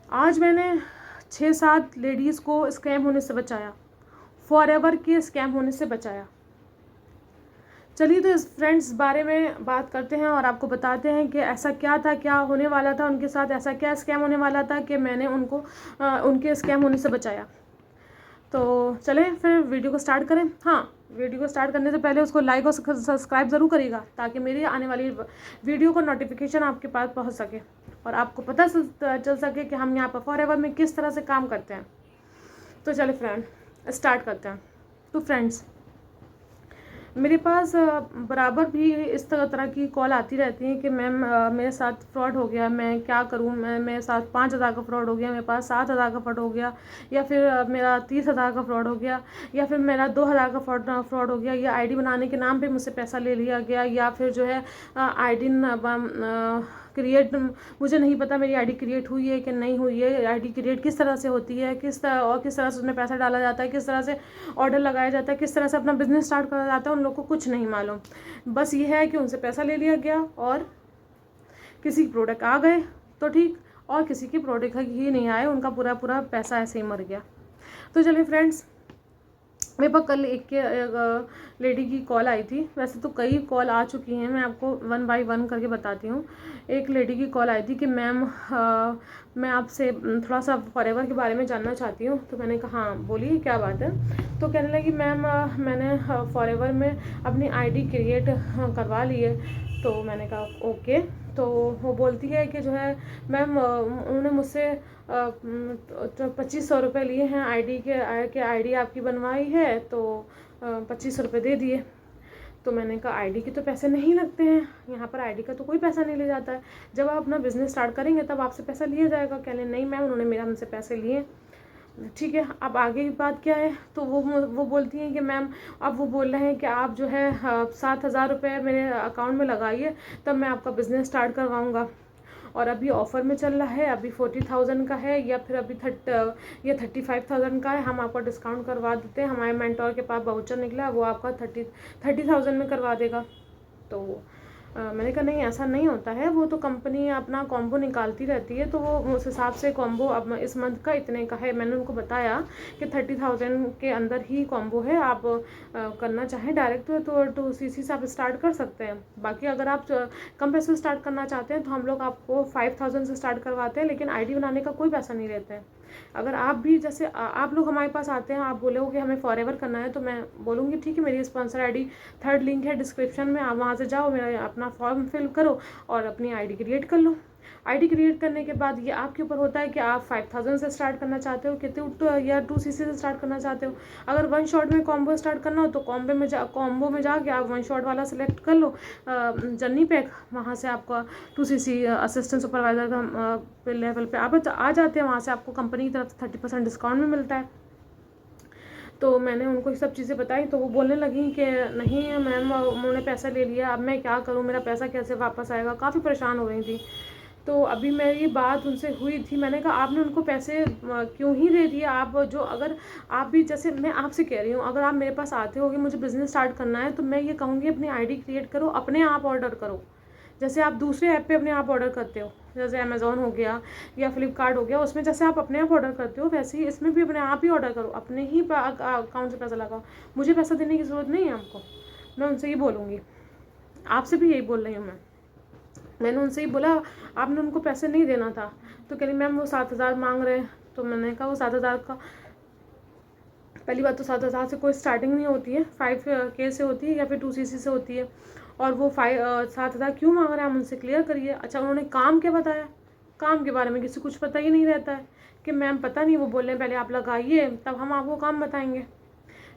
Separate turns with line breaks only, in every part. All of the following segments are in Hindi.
आज मैंने 6-7 लेडीज़ को स्कैम होने से बचाया, फॉरएवर के स्कैम होने से बचाया। चलिए तो इस फ्रेंड्स बारे में बात करते हैं और आपको बताते हैं कि ऐसा क्या था, क्या होने वाला था उनके साथ, ऐसा क्या स्कैम होने वाला था कि मैंने उनको उनके स्कैम होने से बचाया। तो चलें फिर वीडियो को स्टार्ट करें। हाँ, वीडियो को स्टार्ट करने से पहले उसको लाइक और सब्सक्राइब ज़रूर करिएगा, ताकि मेरी आने वाली वीडियो को नोटिफिकेशन आपके पास पहुंच सके और आपको पता चल सके कि हम यहाँ पर फॉरएवर में किस तरह से काम करते हैं। तो चले फ्रेंड, स्टार्ट करते हैं। तो फ्रेंड्स, मेरे पास बराबर भी इस तरह की कॉल आती रहती है कि मैम मेरे साथ फ्रॉड हो गया, मैं क्या करूँ, मेरे साथ 5,000 का फ्रॉड हो गया, मेरे पास 7,000 का फ्रॉड हो गया, या फिर मेरा 30,000 का फ्रॉड हो गया, या फिर मेरा 2,000 का फ्रॉड हो गया, या आईडी बनाने के नाम पे मुझसे पैसा ले लिया गया, या फिर जो है आईडी क्रिएट, मुझे नहीं पता मेरी आईडी क्रिएट हुई है कि नहीं हुई है, आईडी क्रिएट किस तरह से होती है, किस तरह से उसमें पैसा डाला जाता है, किस तरह से ऑर्डर लगाया जाता है, किस तरह से अपना बिजनेस स्टार्ट करा जाता है, उन लोगों को कुछ नहीं मालूम। बस ये है कि उनसे पैसा ले लिया गया और किसी के प्रोडक्ट आ गए तो ठीक, और किसी के प्रोडक्ट ही नहीं आए, उनका पूरा पैसा ऐसे ही मर गया। तो चलिए फ्रेंड्स, मेरे पास कल एक लेडी की कॉल आई थी। वैसे तो कई कॉल आ चुकी हैं, मैं आपको 1 बाय 1 करके बताती हूँ। एक लेडी की कॉल आई थी कि मैम मैं आपसे थोड़ा सा फॉरएवर के बारे में जानना चाहती हूँ। तो मैंने कहा हाँ बोलिए क्या बात है। तो कहने लगी मैम मैंने फॉरएवर में अपनी आईडी क्रिएट करवा ली है। तो मैंने कहा ओके। तो वो बोलती है कि जो है मैम उन्होंने मुझसे 2,500 रुपये लिए हैं आईडी के आईडी आपकी बनवाई है, तो 2,500 रुपये दे दिए। तो मैंने कहा आईडी के तो पैसे नहीं लगते हैं, यहाँ पर आईडी का तो कोई पैसा नहीं ले जाता है, जब आप अपना बिजनेस स्टार्ट करेंगे तब आपसे पैसा लिया जाएगा। कह लें नहीं मैम उन्होंने मेरा हमसे पैसे लिए। ठीक है, अब आगे की बात क्या है। तो वो बोलती हैं कि मैम अब वो बोल रहे हैं कि आप जो है 7,000 रुपये मेरे अकाउंट में लगाइए, तब मैं आपका बिज़नेस स्टार्ट करवाऊँगा। और अभी ऑफ़र में चल रहा है, अभी 40,000 का है, या फिर अभी 35,000 का है, हम आपको डिस्काउंट करवा देते हैं। हमारे मेंटोर के पास वाउचर निकला, वो आपका 30,000 में करवा देगा। तो मैंने कहा नहीं ऐसा नहीं होता है, वो तो कंपनी अपना कॉम्बो निकालती रहती है, तो वो उस हिसाब से कॉम्बो अब इस मंथ का इतने का है। मैंने उनको बताया कि 30,000 के अंदर ही कॉम्बो है, आप करना चाहें डायरेक्ट तो CC से आप स्टार्ट कर सकते हैं। बाकी अगर आप कम पैसे से स्टार्ट करना चाहते हैं तो हम लोग आपको 5,000 से स्टार्ट करवाते हैं, लेकिन आईडी बनाने का कोई पैसा नहीं रहता है। अगर आप भी जैसे आप लोग हमारे पास आते हैं, आप बोले हो कि हमें फॉरएवर करना है, तो मैं बोलूँगी ठीक है, मेरी स्पॉन्सर आईडी 3rd लिंक है डिस्क्रिप्शन में, आप वहाँ से जाओ, मेरा अपना फॉर्म फिल करो और अपनी आईडी क्रिएट कर लो। आईडी क्रिएट करने के बाद ये आपके ऊपर होता है कि आप 5,000 से स्टार्ट करना चाहते हो कितने, या 2CC से स्टार्ट करना चाहते हो। अगर 1 शॉट में कॉम्बो स्टार्ट करना हो तो कॉम्बो में जाके आप 1 शॉट वाला सेलेक्ट कर लो, जर्नी पैक, वहाँ से आपका 2CC असिस्टेंट सुपरवाइज़र का लेवल पे आप आ जाते हैं, वहाँ से आपको कंपनी की तरफ से 30% डिस्काउंट में मिलता है। तो मैंने उनको ये सब चीज़ें बताई, तो वो बोलने लगी कि नहीं मैम उन्होंने पैसा ले लिया, अब मैं क्या करूँ, मेरा पैसा कैसे वापस आएगा। काफ़ी परेशान हो रही थी। तो अभी मेरी बात उनसे हुई थी, मैंने कहा आपने उनको पैसे क्यों ही दे दिए। आप जो अगर आप भी, जैसे मैं आपसे कह रही हूँ, अगर आप मेरे पास आते हो कि मुझे बिज़नेस स्टार्ट करना है, तो मैं ये कहूँगी अपनी आईडी क्रिएट करो, अपने आप ऑर्डर करो। जैसे आप दूसरे ऐप पे अपने आप ऑर्डर करते हो, जैसे अमेज़ॉन हो गया या फ्लिपकार्ट हो गया, उसमें जैसे आप अपने आप ऑर्डर करते हो, वैसे ही इसमें भी अपने आप ही ऑर्डर करो, अपने ही अकाउंट से पैसा लगाओ। मुझे पैसा देने की ज़रूरत नहीं है आपको। मैं उनसे ही बोलूँगी, आपसे भी यही बोल रही हूँ। मैंने उनसे ही बोला आपने उनको पैसे नहीं देना था। तो कह रही मैम वो 7,000 मांग रहे हैं। तो मैंने कहा वो 7,000 का, पहली बात तो 7,000 से कोई स्टार्टिंग नहीं होती है, 5K से होती है या फिर 2CC से होती है। और वो 7,000 क्यों मांग रहे हैं, आप उनसे क्लियर करिए। अच्छा उन्होंने काम क्या बताया, काम के बारे में किसी कुछ पता ही नहीं रहता है कि मैम पता नहीं, वो बोल रहे हैं पहले आप लगाइए तब हम आपको काम बताएंगे।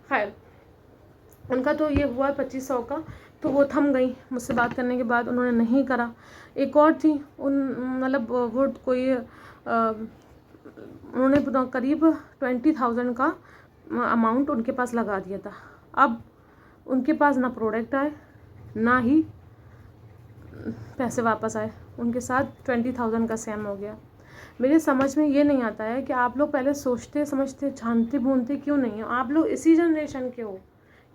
खैर उनका तो ये हुआ 2,500 का, तो वो थम गई मुझसे बात करने के बाद, उन्होंने नहीं करा। एक और थी, मतलब वो कोई उन्होंने करीब 20,000 का अमाउंट उनके पास लगा दिया था। अब उनके पास ना प्रोडक्ट आए ना ही पैसे वापस आए, उनके साथ 20,000 का स्कैम हो गया। मेरे समझ में ये नहीं आता है कि आप लोग पहले सोचते समझते जानते भूनते क्यों नहीं हो। आप लोग इसी जनरेशन के हो,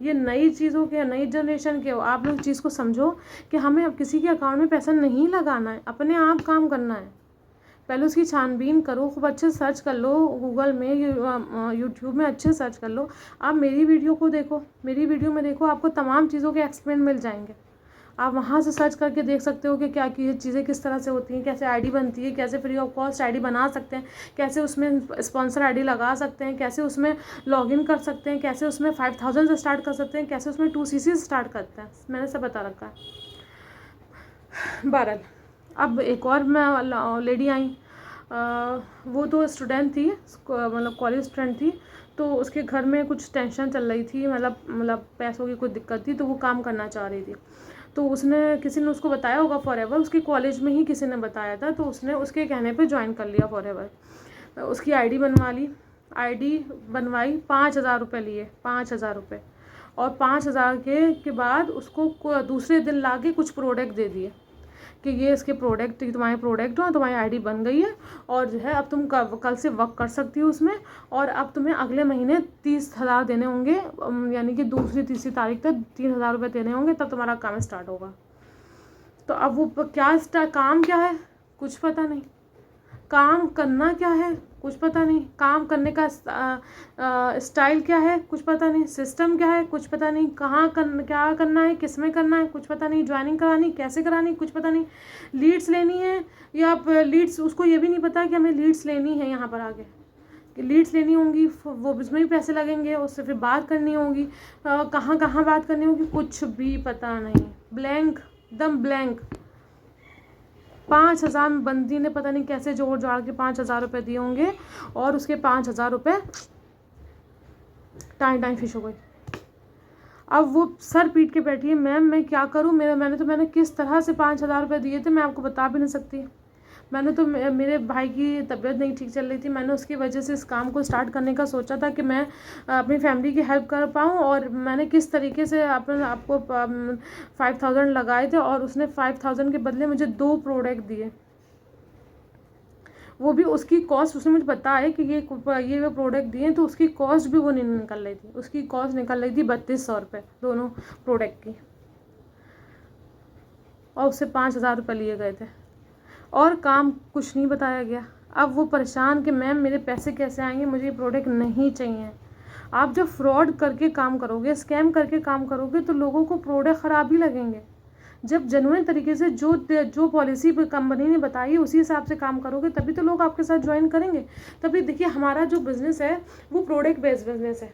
ये नई चीज़ों के, नई जनरेशन के हो। आप लोग चीज़ को समझो कि हमें अब किसी के अकाउंट में पैसा नहीं लगाना है, अपने आप काम करना है। पहले उसकी छानबीन करो, खूब अच्छे से सर्च कर लो गूगल में, यूट्यूब में अच्छे से सर्च कर लो। आप मेरी वीडियो को देखो, मेरी वीडियो में देखो, आपको तमाम चीज़ों के एक्सप्लेन मिल जाएंगे। आप वहाँ से सर्च करके देख सकते हो कि क्या की चीज़ें किस तरह से होती हैं, कैसे आईडी बनती है, कैसे फ्री ऑफ कॉस्ट आईडी बना सकते हैं, कैसे उसमें स्पॉन्सर आईडी लगा सकते हैं, कैसे उसमें लॉगिन कर सकते हैं, कैसे उसमें 5000 से स्टार्ट कर सकते हैं, कैसे उसमें 2cc से स्टार्ट करते हैं, मैंने सब बता रखा है। बहरहाल अब एक और मैं लेडी आई, वो तो स्टूडेंट थी, मतलब कॉलेज स्टूडेंट थी, तो उसके घर में कुछ टेंशन चल रही थी, मतलब पैसों की कोई दिक्कत थी, तो वो काम करना चाह रही थी। तो उसने, किसी ने उसको बताया होगा फॉरएवर, उसके कॉलेज में ही किसी ने बताया था, तो उसने उसके कहने पे ज्वाइन कर लिया फॉरएवर। उसकी आईडी बनवा ली, आईडी बनवाई, 5000 रुपये लिए, 5000 रुपये। और 5000 के बाद उसको दूसरे दिन ला के कुछ प्रोडक्ट दे दिए कि ये इसके प्रोडक्ट, तुम्हारे प्रोडक्ट हो, तुम्हारी आईडी बन गई है, और जो है अब तुम कल से वर्क कर सकती हो उसमें, और अब तुम्हें अगले महीने 30,000 देने होंगे, यानी कि दूसरी तीसरी तारीख तक 3000 रुपये देने होंगे, तब तुम्हारा काम स्टार्ट होगा। तो अब वो काम क्या है कुछ पता नहीं, काम करना क्या है कुछ पता नहीं, काम करने का स्टाइल क्या है कुछ पता नहीं, सिस्टम क्या है कुछ पता नहीं, क्या करना है, किस में करना है कुछ पता नहीं, ज्वाइनिंग करानी कैसे करानी कुछ पता नहीं, लीड्स लेनी है या लीड्स, उसको ये भी नहीं पता कि हमें लीड्स लेनी है, यहाँ पर आगे कि लीड्स लेनी होंगी, वो उसमें भी पैसे लगेंगे, उससे फिर बात करनी होगी, कहाँ कहाँ बात करनी होगी, कुछ भी पता नहीं, ब्लैंक, एकदम ब्लैंक। 5000 में बंदी ने पता नहीं कैसे जोड़ जाड़ के 5000 रुपये दिए होंगे, और उसके 5000 रुपये टाइम फिश हो गई। अब वो सर पीट के बैठी है, मैम मैं क्या करूँ, मैंने किस तरह से 5000 रुपये दिए थे, मैं आपको बता भी नहीं सकती। मैंने तो, मेरे भाई की तबीयत नहीं ठीक चल रही थी, मैंने उसकी वजह से इस काम को स्टार्ट करने का सोचा था कि मैं अपनी फैमिली की हेल्प कर पाऊँ, और मैंने किस तरीके से आपको 5000 लगाए थे, और उसने 5000 के बदले मुझे 2 प्रोडक्ट दिए, वो भी उसकी कॉस्ट, उसने मुझे बताया कि ये प्रोडक्ट दिए, तो उसकी कॉस्ट भी वो नहीं निकल रही थी, उसकी कॉस्ट निकल रही थी 3200 रुपये दोनों प्रोडक्ट की, और उससे 5000 रुपये लिए गए थे, और काम कुछ नहीं बताया गया। अब वो परेशान कि मैम मेरे पैसे कैसे आएंगे, मुझे ये प्रोडक्ट नहीं चाहिए। आप जब फ्रॉड करके काम करोगे, स्कैम करके काम करोगे, तो लोगों को प्रोडक्ट ख़राब ही लगेंगे। जब जेन्युइन तरीके से जो पॉलिसी कंपनी ने बताई उसी हिसाब से काम करोगे, तभी तो लोग आपके साथ ज्वाइन करेंगे। तभी देखिए, हमारा जो बिज़नेस है वो प्रोडक्ट बेस्ड बिज़नेस है।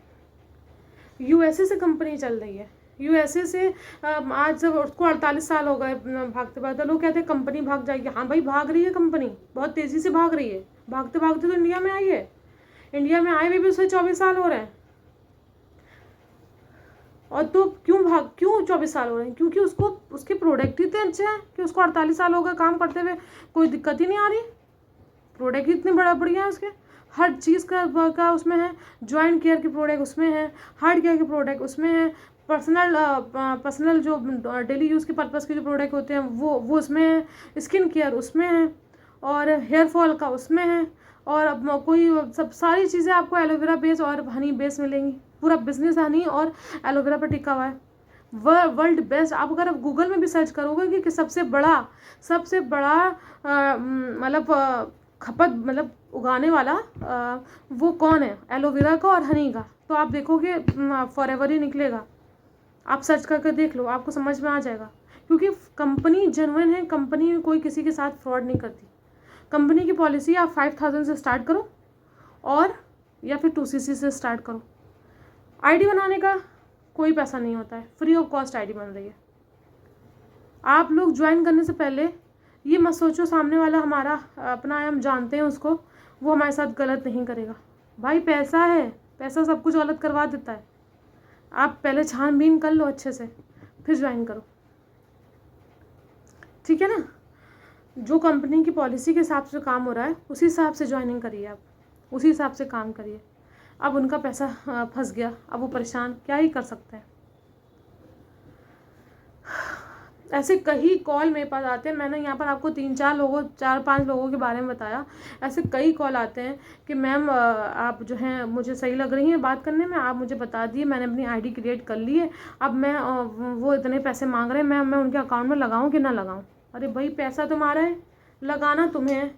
यूएसए से कंपनी चल रही है, यूएसए से आज जब उसको 48 साल हो गए भागते भागते, लोग कहते हैं कंपनी भाग जाएगी। हाँ भाई, भाग रही है कंपनी, बहुत तेज़ी से भाग रही है, भागते भागते तो इंडिया में आई है, इंडिया में आए हुए भी उसे 24 साल हो रहे हैं। और तो क्यों 24 साल हो रहे हैं, क्योंकि उसके प्रोडक्ट ही इतने अच्छे हैं कि उसको 48 साल हो गए काम करते हुए, कोई दिक्कत ही नहीं आ रही। प्रोडक्ट ही इतने बढ़िया है उसके, हर चीज़ का उसमें है, जॉइंट केयर के प्रोडक्ट उसमें है, हार्ड केयर के प्रोडक्ट उसमें है, पर्सनल जो डेली यूज़ के पर्पज़ के जो प्रोडक्ट होते हैं वो उसमें है, स्किन केयर उसमें है, और हेयर फॉल का उसमें है, और अब कोई सब सारी चीज़ें आपको एलोवेरा बेस और हनी बेस मिलेंगी। पूरा बिजनेस हनी और एलोवेरा पर टिका हुआ है, वर्ल्ड बेस्ट। आप अगर आप गूगल में भी सर्च करोगे कि सबसे बड़ा मतलब खपत, मतलब उगाने वाला वो कौन है, एलोवेरा का और हनी का, तो आप देखोगे फॉरएवर ही निकलेगा। आप सर्च करके देख लो, आपको समझ में आ जाएगा। क्योंकि कंपनी जेन्युइन है, कंपनी में कोई किसी के साथ फ्रॉड नहीं करती। कंपनी की पॉलिसी, आप 5000 से स्टार्ट करो, और या फिर 2cc से स्टार्ट करो। आईडी बनाने का कोई पैसा नहीं होता है, फ्री ऑफ कॉस्ट आईडी बन रही है। आप लोग ज्वाइन करने से पहले ये मत सोचो सामने वाला हमारा अपना है, हम जानते हैं उसको, वो हमारे साथ गलत नहीं करेगा। भाई पैसा है, पैसा सब कुछ गलत करवा देता है। आप पहले छानबीन कर लो अच्छे से, फिर ज्वाइन करो, ठीक है ना। जो कंपनी की पॉलिसी के हिसाब से काम हो रहा है उसी हिसाब से ज्वाइनिंग करिए, आप उसी हिसाब से काम करिए। अब उनका पैसा फंस गया, अब वो परेशान, क्या ही कर सकते हैं। ऐसे कई कॉल मेरे पास आते हैं, मैंने यहाँ पर आपको 4-5 लोगों के बारे में बताया। ऐसे कई कॉल आते हैं कि मैम आप जो हैं मुझे सही लग रही हैं बात करने में, आप मुझे बता दिए, मैंने अपनी आईडी क्रिएट कर ली है, अब मैं वो इतने पैसे मांग रहे हैं, मैं उनके अकाउंट में लगाऊं कि ना लगाऊं। अरे भाई, पैसा तुम्हारा है, लगाना तुम्हें है,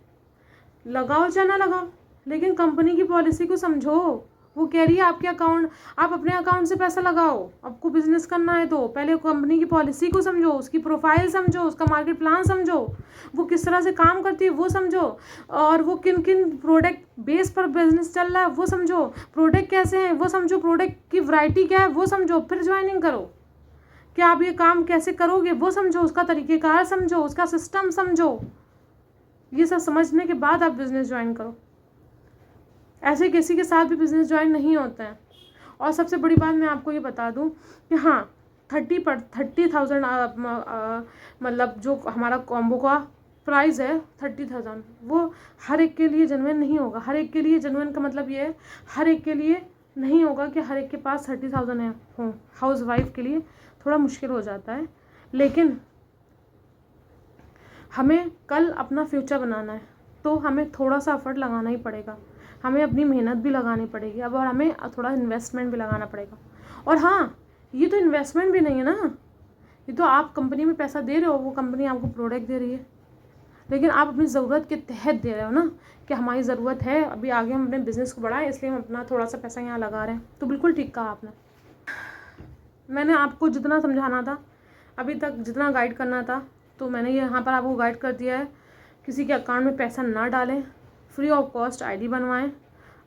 लगाओ चाहे ना लगाओ, लेकिन कंपनी की पॉलिसी को समझो। वो कह रही है आपके अकाउंट, आप अपने अकाउंट से पैसा लगाओ। आपको बिजनेस करना है तो पहले कंपनी की पॉलिसी को समझो, उसकी प्रोफाइल समझो, उसका मार्केट प्लान समझो, वो किस तरह से काम करती है वो समझो, और वो किन किन प्रोडक्ट बेस पर बिजनेस चल रहा है वो समझो, प्रोडक्ट कैसे हैं वो समझो, प्रोडक्ट की वैरायटी क्या है वो समझो, फिर ज्वाइनिंग करो। कि आप ये काम कैसे करोगे वो समझो, उसका तरीक़ेकार समझो, उसका सिस्टम समझो। ये सब समझने के बाद आप बिज़नेस ज्वाइन करो। ऐसे किसी के साथ भी बिज़नेस ज्वाइन नहीं होता है। और सबसे बड़ी बात मैं आपको ये बता दूं कि हाँ 30,000 मतलब जो हमारा कॉम्बो का प्राइस है 30,000, वो हर एक के लिए जेन्युइन नहीं होगा। हर एक के लिए जेन्युइन का मतलब ये है, हर एक के लिए नहीं होगा कि हर एक के पास 30,000 है हो। हाउस वाइफ के लिए थोड़ा मुश्किल हो जाता है, लेकिन हमें कल अपना फ्यूचर बनाना है तो हमें थोड़ा सा एफर्ट लगाना ही पड़ेगा, हमें अपनी मेहनत भी लगानी पड़ेगी अब, और हमें थोड़ा इन्वेस्टमेंट भी लगाना पड़ेगा। और हाँ, ये तो इन्वेस्टमेंट भी नहीं है ना, ये तो आप कंपनी में पैसा दे रहे हो, वो कंपनी आपको प्रोडक्ट दे रही है, लेकिन आप अपनी ज़रूरत के तहत दे रहे हो ना, कि हमारी ज़रूरत है अभी आगे हम अपने बिज़नेस को बढ़ाएं, इसलिए हम अपना थोड़ा सा पैसा यहाँ लगा रहे हैं। तो बिल्कुल ठीक कहा आपने। मैंने आपको जितना समझाना था अभी तक, जितना गाइड करना था, तो मैंने यहाँ पर आपको गाइड कर दिया है। किसी के अकाउंट में पैसा ना डालें, फ्री ऑफ कॉस्ट आईडी बनवाएं।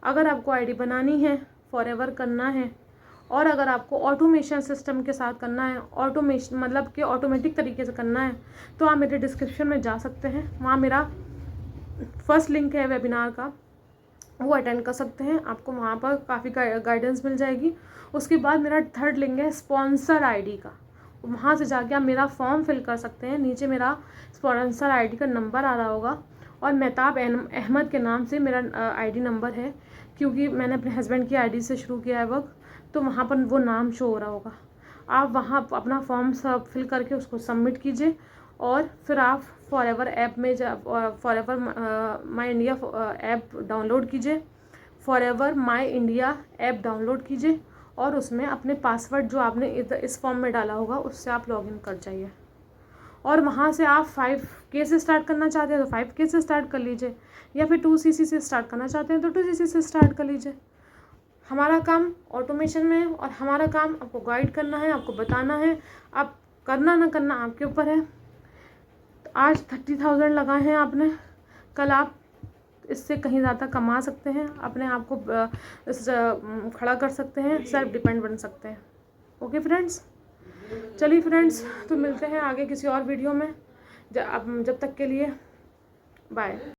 अगर आपको आईडी बनानी है, फॉरएवर करना है, और अगर आपको ऑटोमेशन सिस्टम के साथ करना है, ऑटोमेशन मतलब कि ऑटोमेटिक तरीके से करना है, तो आप मेरे डिस्क्रिप्शन में जा सकते हैं। वहाँ मेरा फर्स्ट लिंक है वेबिनार का, वो अटेंड कर सकते हैं। आपको वहाँ पर काफ़ी गाइडेंस मिल जाएगी। उसके बाद मेरा थर्ड लिंक है स्पॉन्सर आईडी का, वहाँ से जाके आप मेरा फॉर्म फिल कर सकते हैं। नीचे मेरा स्पॉन्सर आईडी का नंबर आ रहा होगा, और मेहताब अहमद के नाम से मेरा आईडी नंबर है, क्योंकि मैंने अपने हस्बैंड की आईडी से शुरू किया है वर्क, तो वहाँ पर वो नाम शो हो रहा होगा। आप वहाँ अपना फॉर्म सब फिल करके उसको सबमिट कीजिए, और फिर आप फॉरएवर ऐप में फॉरएवर माई इंडिया ऐप डाउनलोड कीजिए, फॉरएवर माई इंडिया ऐप डाउनलोड कीजिए, और उसमें अपने पासवर्ड जो आपने इस फॉर्म में डाला होगा उससे आप लॉगिन कर जाइए। और वहाँ से आप 5K से स्टार्ट करना चाहते हैं तो 5K से स्टार्ट कर लीजिए, या फिर 2cc से स्टार्ट करना चाहते हैं तो 2cc से स्टार्ट कर लीजिए। हमारा काम ऑटोमेशन में है, और हमारा काम आपको गाइड करना है, आपको बताना है। आप करना ना करना आपके ऊपर है। तो आज 30,000 लगाए हैं आपने, कल आप इससे कहीं ज़्यादा कमा सकते हैं, अपने आप को खड़ा कर सकते हैं, सेल्फ डिपेंड बन सकते हैं। ओके फ्रेंड्स, चलिए फ्रेंड्स, तो मिलते हैं आगे किसी और वीडियो में। जब तक के लिए बाय।